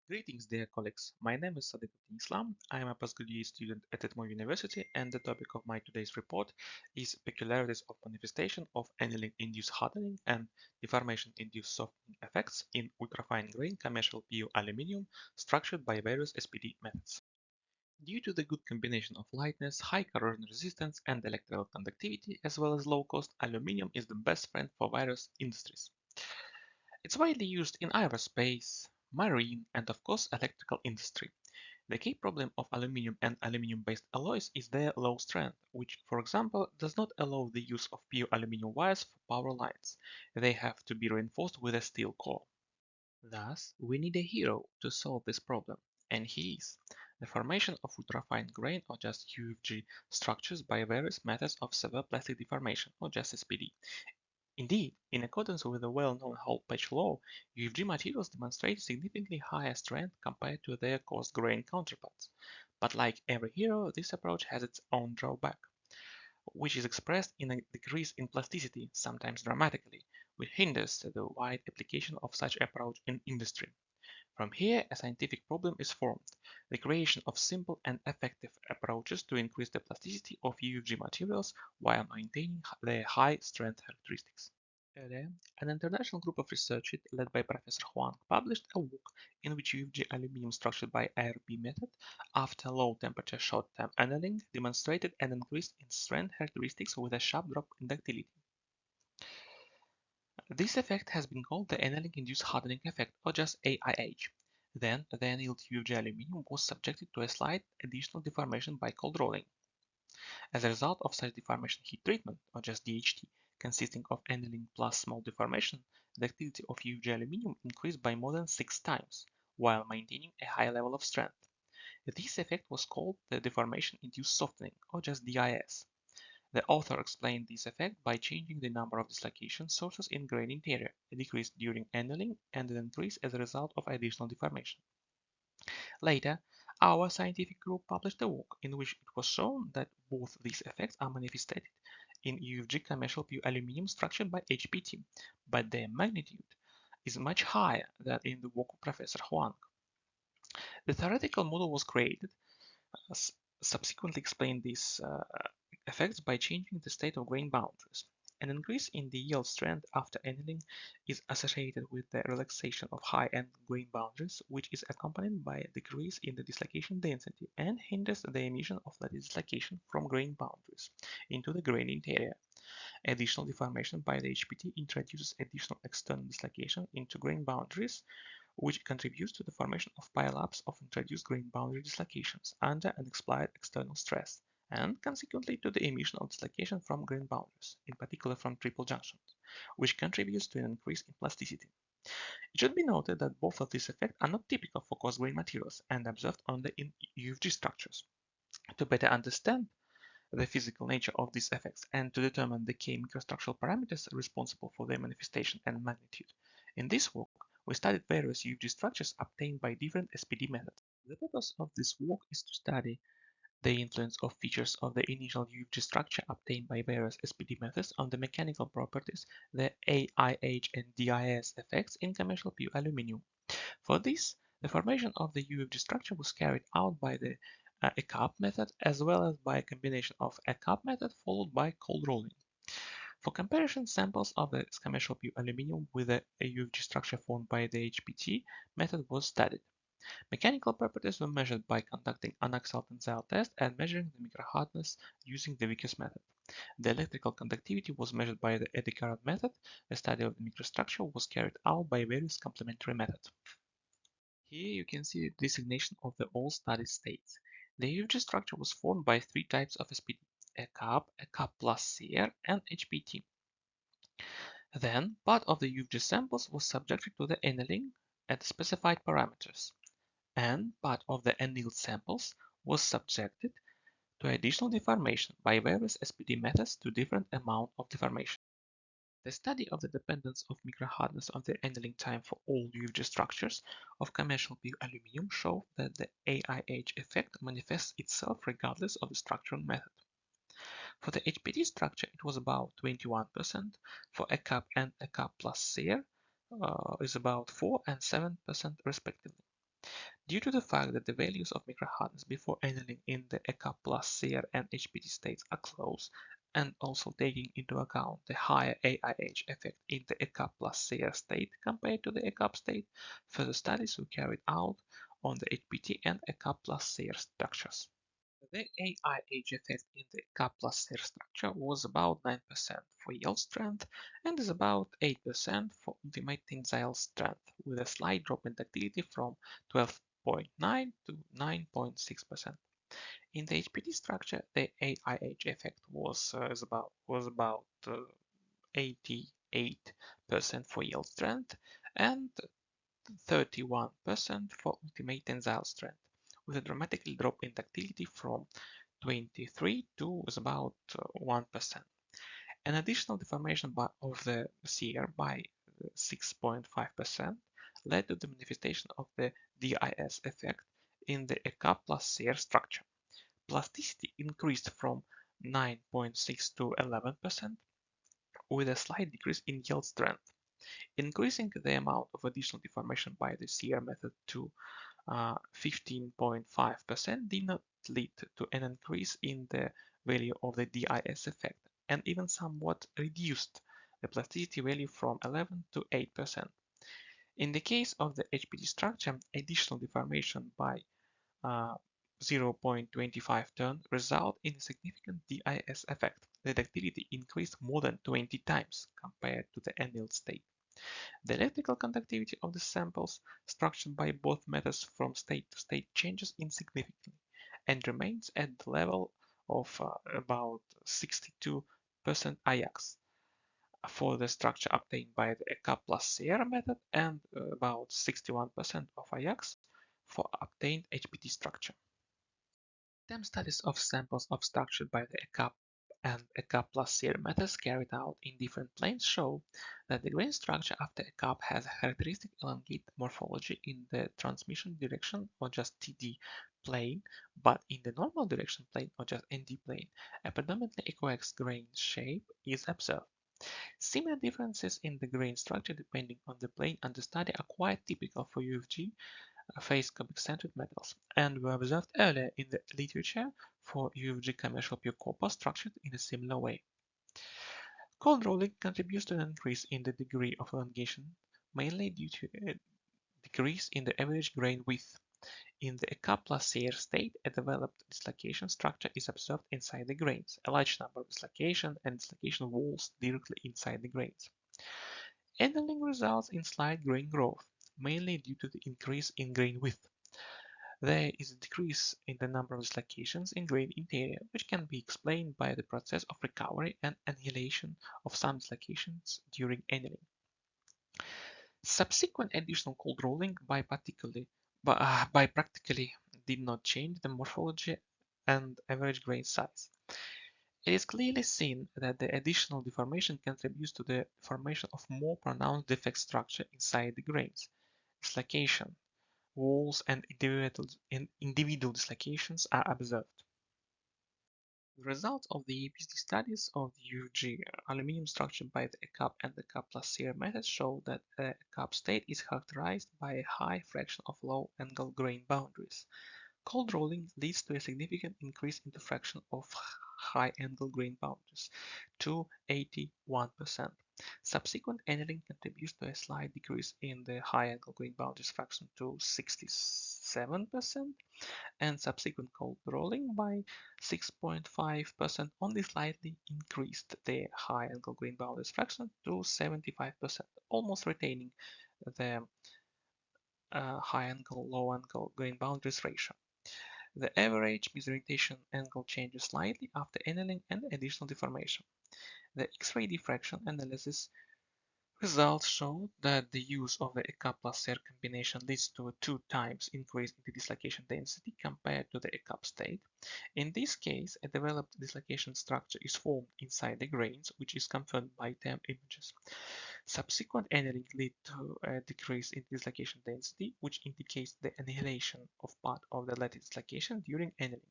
Greetings, dear colleagues. My name is Sadykov Dinislam. I am a postgraduate student at ITMO University, and the topic of my today's report is peculiarities of manifestation of annealing-induced hardening and deformation-induced softening effects in ultrafine grain commercial PU aluminium structured by various SPD methods. Due to the good combination of lightness, high corrosion resistance, and electrical conductivity, as well as low cost, aluminium is the best friend for various industries. It's widely used in aerospace, marine, and of course electrical industry. The key problem of aluminium and aluminium-based alloys is their low strength, which, for example, does not allow the use of pure aluminium wires for power lines. They have to be reinforced with a steel core. Thus, we need a hero to solve this problem, and he is the formation of ultrafine grain or just UFG structures by various methods of severe plastic deformation or just SPD. Indeed, in accordance with the well-known Hall-Petch law, UFG materials demonstrate significantly higher strength compared to their coarse-grain counterparts. But like every hero, this approach has its own drawback, which is expressed in a decrease in plasticity, sometimes dramatically, which hinders the wide application of such approach in industry. From here, a scientific problem is formed, the creation of simple and effective approaches to increase the plasticity of UFG materials while maintaining their high strength characteristics. Earlier, an international group of researchers led by Professor Huang published a work in which UFG aluminium structured by ARP method after low temperature short-term annealing demonstrated an increase in strength characteristics with a sharp drop in ductility. This effect has been called the annealing-induced hardening effect, or just AIH. Then, the annealed UFG aluminium was subjected to a slight additional deformation by cold rolling. As a result of such deformation heat treatment, or just DHT, consisting of annealing plus small deformation, the activity of UFG aluminium increased by more than 6 times, while maintaining a high level of strength. This effect was called the deformation-induced softening, or just DIS. The author explained this effect by changing the number of dislocation sources in grain interior, a decrease during annealing and an increase as a result of additional deformation. Later, our scientific group published a work in which it was shown that both these effects are manifested in UFG commercial pure aluminium structured by HPT, but their magnitude is much higher than in the work of Professor Huang. The theoretical model was created, subsequently explained these effects by changing the state of grain boundaries. An increase in the yield strength after annealing is associated with the relaxation of high-end grain boundaries, which is accompanied by a decrease in the dislocation density and hinders the emission of lattice dislocation from grain boundaries into the grain interior. Additional deformation by the HPT introduces additional external dislocation into grain boundaries, which contributes to the formation of pile-ups of introduced grain boundary dislocations under an explied external stress, and consequently to the emission of dislocation from grain boundaries, in particular from triple junctions, which contributes to an increase in plasticity. It should be noted that both of these effects are not typical for coarse grain materials and observed only in UFG structures. To better understand the physical nature of these effects and to determine the key microstructural parameters responsible for their manifestation and magnitude, in this work we studied various UFG structures obtained by different SPD methods. The purpose of this work is to study the influence of features of the initial UFG structure obtained by various SPD methods on the mechanical properties, the AIH and DIS effects in commercial pure aluminium. For this, the formation of the UFG structure was carried out by the ECAP method as well as by a combination of ECAP method followed by cold rolling. For comparison, samples of the commercial pure aluminium with a UFG structure formed by the HPT method was studied. Mechanical properties were measured by conducting anaxial tensile test and measuring the microhardness using the Vickers method. The electrical conductivity was measured by the eddy current method. The study of the microstructure was carried out by various complementary methods. Here you can see the designation of the all studied states. The UFG structure was formed by three types of SPD: a cup plus CR, and HPT. Then, part of the UFG samples was subjected to the annealing at specified parameters, and part of the annealed samples was subjected to additional deformation by various SPD methods to different amount of deformation. The study of the dependence of microhardness on the annealing time for all UFG structures of commercial pure aluminium showed that the AIH effect manifests itself regardless of the structural method. For the HPT structure, it was about 21%. For a cup plus CR is about 4 and 7% respectively. Due to the fact that the values of microhardness before annealing in the ECAP plus CR and HPT states are close, and also taking into account the higher AIH effect in the ECAP plus CR state compared to the ECAP state, further studies were carried out on the HPT and ECAP plus CR structures. The AIH effect in the ECAP plus CR structure was about 9% for yield strength and is about 8% for ultimate tensile strength, with a slight drop in ductility from 12.9 to 9.6%. In the HPT structure, the AIH effect was about 88% for yield strength and 31% for ultimate tensile strength, with a dramatic drop in ductility from 23 to about 1%. An additional deformation of the CR by 6.5% led to the manifestation of the DIS effect in the ECAP plus CR structure. Plasticity increased from 9.6 to 11%, with a slight decrease in yield strength. Increasing the amount of additional deformation by the CR method to 15.5% did not lead to an increase in the value of the DIS effect, and even somewhat reduced the plasticity value from 11 to 8%. In the case of the HPT structure, additional deformation by 0.25 turn result in a significant DIS effect. The ductility increased more than 20 times compared to the annealed state. The electrical conductivity of the samples structured by both methods from state to state changes insignificantly and remains at the level of about 62% IAX for the structure obtained by the ECAP plus CR method and about 61% of IAX for obtained HPT structure. Stem studies of samples structured by the ECAP and ECAP plus CR methods carried out in different planes show that the grain structure after ECAP has a characteristic elongate morphology in the transmission direction or just TD plane, but in the normal direction plane or just ND plane, a predominantly equiax grain shape is observed. Similar differences in the grain structure depending on the plane under study are quite typical for UFG phase cubic-centered metals, and were observed earlier in the literature for UFG commercial pure copper structured in a similar way. Cold rolling contributes to an increase in the degree of elongation, mainly due to a decrease in the average grain width. In the ECAP plus CR state, a developed dislocation structure is observed inside the grains, a large number of dislocation and dislocation walls directly inside the grains. Annealing results in slight grain growth, mainly due to the increase in grain width. There is a decrease in the number of dislocations in grain interior, which can be explained by the process of recovery and annihilation of some dislocations during annealing. Subsequent additional cold rolling by practically did not change the morphology and average grain size. It is clearly seen that the additional deformation contributes to the formation of more pronounced defect structure inside the grains. Dislocation, walls, and individual dislocations are observed. The results of the APSD studies of the UFG aluminum structure by the ECAP and the ECAP plus CR methods show that the ECAP state is characterized by a high fraction of low-angle grain boundaries. Cold rolling leads to a significant increase in the fraction of high-angle grain boundaries to 81%. Subsequent annealing contributes to a slight decrease in the high-angle grain boundaries fraction to 67%, and subsequent cold rolling by 6.5% only slightly increased the high-angle grain boundaries fraction to 75%, almost retaining the high-angle, low-angle grain boundaries ratio. The average misorientation angle changes slightly after annealing and additional deformation. The X-ray diffraction analysis results show that the use of the ECAP plus CR combination leads to a 2 times increase in the dislocation density compared to the ECAP state. In this case, a developed dislocation structure is formed inside the grains, which is confirmed by TEM images. Subsequent annealing lead to a decrease in dislocation density, which indicates the annihilation of part of the lattice dislocation during annealing,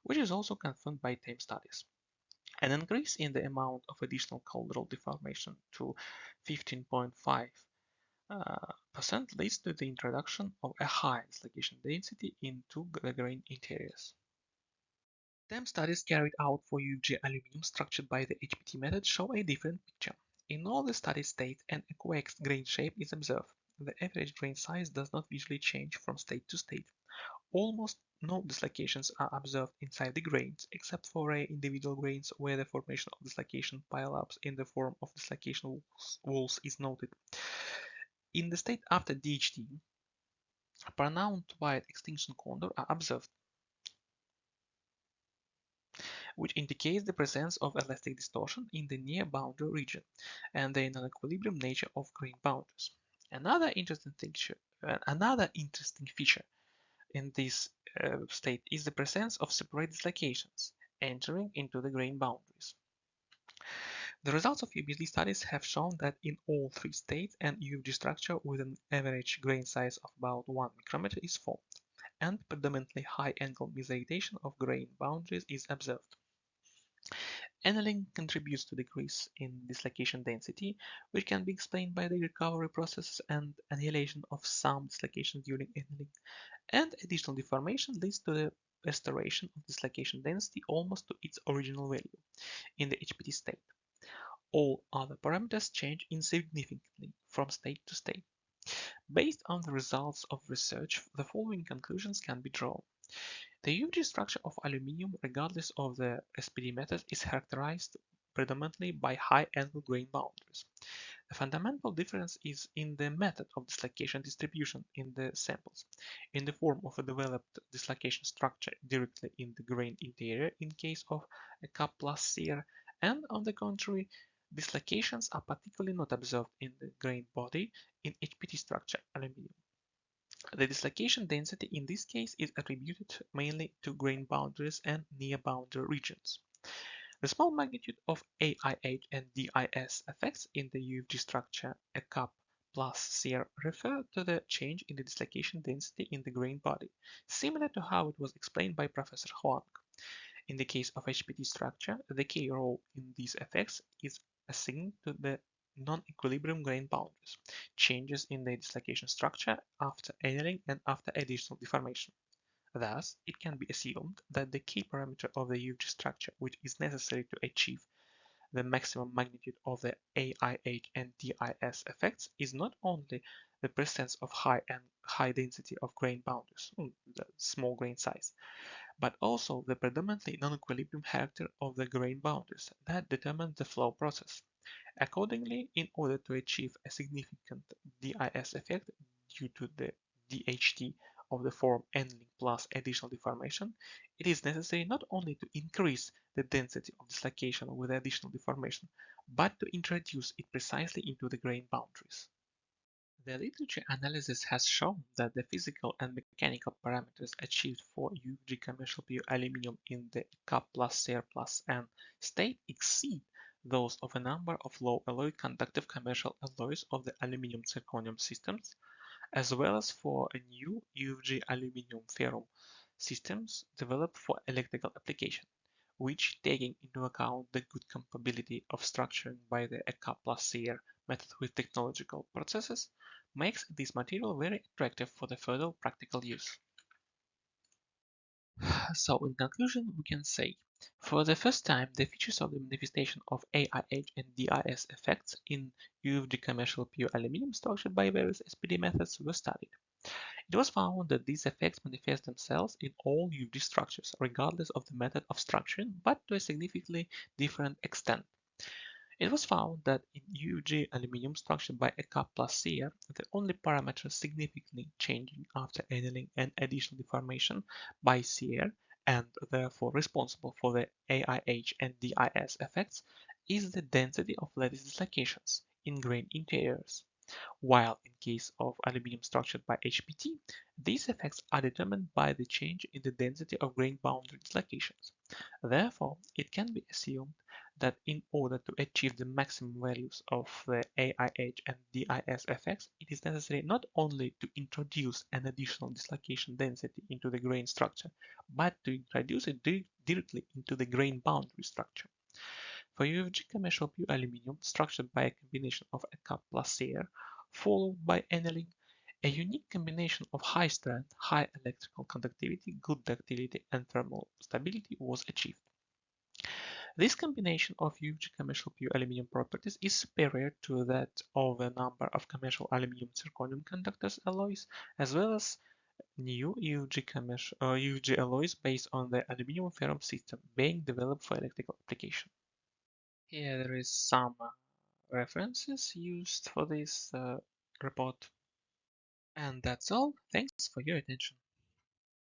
which is also confirmed by TEM studies. An increase in the amount of additional cold roll deformation to 15.5 percent leads to the introduction of a high dislocation density into the grain interiors. Stem studies carried out for UFG aluminum structured by the HPT method show a different picture. In all the study states, an aqueous grain shape is observed. The average grain size does not visually change from state to state. Almost no dislocations are observed inside the grains, except for rare individual grains where the formation of dislocation pile-ups in the form of dislocation walls is noted. In the state after DHT, pronounced wide extinction contour are observed, which indicates the presence of elastic distortion in the near boundary region and the non-equilibrium nature of grain boundaries. Another interesting feature in this state is the presence of separate dislocations entering into the grain boundaries. The results of UFG studies have shown that in all three states an UFG structure with an average grain size of about 1 micrometer is formed, and predominantly high-angle misorientation of grain boundaries is observed. Annealing contributes to decrease in dislocation density, which can be explained by the recovery process and annihilation of some dislocations during annealing, and additional deformation leads to the restoration of dislocation density almost to its original value in the HPT state. All other parameters change insignificantly from state to state. Based on the results of research, the following conclusions can be drawn. The UFG structure of aluminium, regardless of the SPD method, is characterized predominantly by high-angle grain boundaries. The fundamental difference is in the method of dislocation distribution in the samples, in the form of a developed dislocation structure directly in the grain interior in case of a cup plus sear, and on the contrary, dislocations are particularly not observed in the grain body in HPT structure aluminium. The dislocation density in this case is attributed mainly to grain boundaries and near boundary regions. The small magnitude of AIH and DIS effects in the UFG structure, a cup plus sear, refer to the change in the dislocation density in the grain body, similar to how it was explained by Professor Huang. In the case of HPT structure, the key role in these effects is assigned to the non-equilibrium grain boundaries, changes in the dislocation structure after annealing and after additional deformation. Thus, it can be assumed that the key parameter of the UFG structure which is necessary to achieve the maximum magnitude of the AIH and DIS effects is not only the presence of high density of grain boundaries, the small grain size, but also the predominantly non-equilibrium character of the grain boundaries that determine the flow process. Accordingly, in order to achieve a significant DIS effect due to the DHT of the form annealing plus additional deformation, it is necessary not only to increase the density of dislocation with additional deformation, but to introduce it precisely into the grain boundaries. The literature analysis has shown that the physical and mechanical parameters achieved for UFG commercial pure aluminum in the cup plus sear plus N state exceed those of a number of low alloy conductive commercial alloys of the aluminum zirconium systems, as well as for a new UFG aluminum ferrum systems developed for electrical application, which, taking into account the good compatibility of structuring by the cup plus sear method with technological processes, makes this material very attractive for the further practical use. So, in conclusion, we can say, for the first time, the features of the manifestation of AIH and DIS effects in UFG commercial pure aluminum structured by various SPD methods were studied. It was found that these effects manifest themselves in all UFG structures, regardless of the method of structuring, but to a significantly different extent. It was found that in UFG aluminum structured by a cup plus sear, the only parameter significantly changing after annealing and additional deformation by sear, and therefore responsible for the AIH and DIS effects, is the density of lattice dislocations in grain interiors, while in case of aluminum structured by HPT, these effects are determined by the change in the density of grain boundary dislocations. Therefore, it can be assumed that in order to achieve the maximum values of the AIH and DIS effects, it is necessary not only to introduce an additional dislocation density into the grain structure, but to introduce it directly into the grain boundary structure. For UFG commercial pure aluminum structured by a combination of a cup plus sear, followed by annealing, a unique combination of high strength, high electrical conductivity, good ductility, and thermal stability was achieved. This combination of UFG commercial pure aluminum properties is superior to that of a number of commercial aluminum zirconium conductors alloys, as well as new UFG alloys based on the aluminum ferrum system being developed for electrical application. Here there is some references used for this report. And that's all. Thanks for your attention.